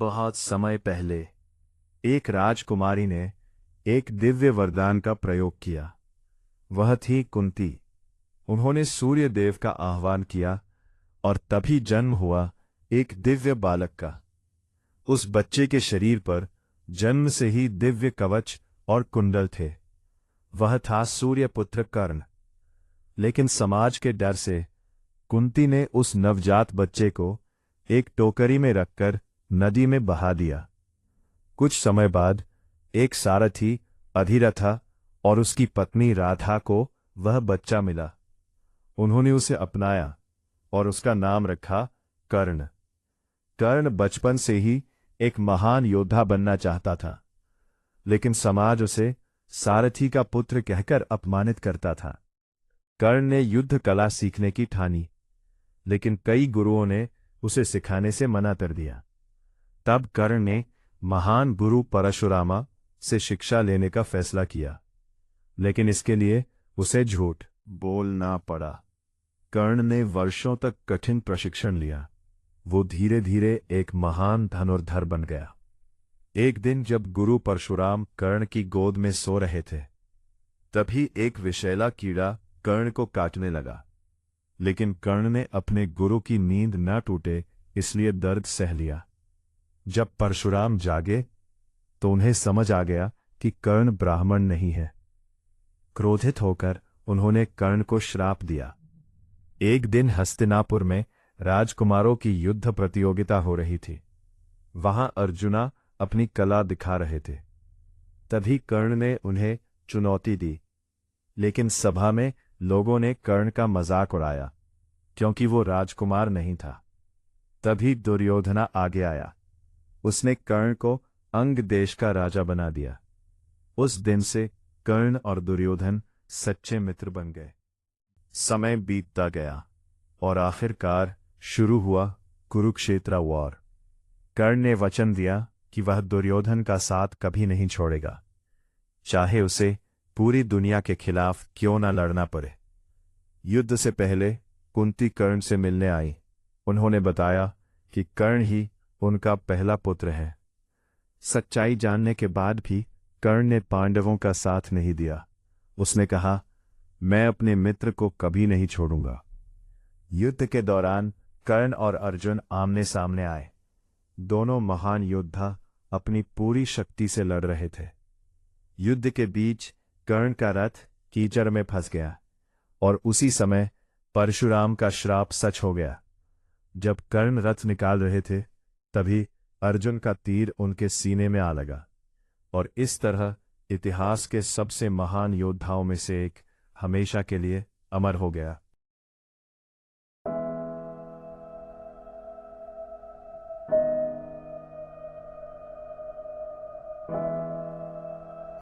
बहुत समय पहले एक राजकुमारी ने एक दिव्य वरदान का प्रयोग किया। वह थी कुंती। उन्होंने सूर्य देव का आह्वान किया और तभी जन्म हुआ एक दिव्य बालक का। उस बच्चे के शरीर पर जन्म से ही दिव्य कवच और कुंडल थे। वह था सूर्यपुत्र कर्ण। लेकिन समाज के डर से कुंती ने उस नवजात बच्चे को एक टोकरी में रखकर नदी में बहा दिया। कुछ समय बाद एक सारथी अधिरथा और उसकी पत्नी राधा को वह बच्चा मिला। उन्होंने उसे अपनाया और उसका नाम रखा कर्ण। कर्ण बचपन से ही एक महान योद्धा बनना चाहता था, लेकिन समाज उसे सारथी का पुत्र कहकर अपमानित करता था। कर्ण ने युद्ध कला सीखने की ठानी, लेकिन कई गुरुओं ने उसे सिखाने से मना कर दिया। तब कर्ण ने महान गुरु परशुरामा से शिक्षा लेने का फैसला किया, लेकिन इसके लिए उसे झूठ बोलना पड़ा। कर्ण ने वर्षों तक कठिन प्रशिक्षण लिया। वो धीरे धीरे एक महान धनुर्धर बन गया। एक दिन जब गुरु परशुराम कर्ण की गोद में सो रहे थे, तभी एक विषैला कीड़ा कर्ण को काटने लगा। लेकिन कर्ण ने अपने गुरु की नींद न टूटे इसलिए दर्द सह लिया। जब परशुराम जागे तो उन्हें समझ आ गया कि कर्ण ब्राह्मण नहीं है। क्रोधित होकर उन्होंने कर्ण को श्राप दिया। एक दिन हस्तिनापुर में राजकुमारों की युद्ध प्रतियोगिता हो रही थी। वहां अर्जुना अपनी कला दिखा रहे थे। तभी कर्ण ने उन्हें चुनौती दी, लेकिन सभा में लोगों ने कर्ण का मजाक उड़ाया, क्योंकि वो राजकुमार नहीं था। तभी दुर्योधना आगे आया। उसने कर्ण को अंग देश का राजा बना दिया। उस दिन से कर्ण और दुर्योधन सच्चे मित्र बन गए। समय बीतता गया और आखिरकार शुरू हुआ कुरुक्षेत्र वॉर। कर्ण ने वचन दिया कि वह दुर्योधन का साथ कभी नहीं छोड़ेगा, चाहे उसे पूरी दुनिया के खिलाफ क्यों न लड़ना पड़े। युद्ध से पहले कुंती कर्ण से मिलने आई। उन्होंने बताया कि कर्ण ही उनका पहला पुत्र है। सच्चाई जानने के बाद भी कर्ण ने पांडवों का साथ नहीं दिया। उसने कहा, मैं अपने मित्र को कभी नहीं छोड़ूंगा। युद्ध के दौरान कर्ण और अर्जुन आमने सामने आए। दोनों महान योद्धा अपनी पूरी शक्ति से लड़ रहे थे। युद्ध के बीच कर्ण का रथ कीचड़ में फंस गया और उसी समय परशुराम का श्राप सच हो गया। जब कर्ण रथ निकाल रहे थे, तभी अर्जुन का तीर उनके सीने में आ लगा और इस तरह इतिहास के सबसे महान योद्धाओं में से एक हमेशा के लिए अमर हो गया।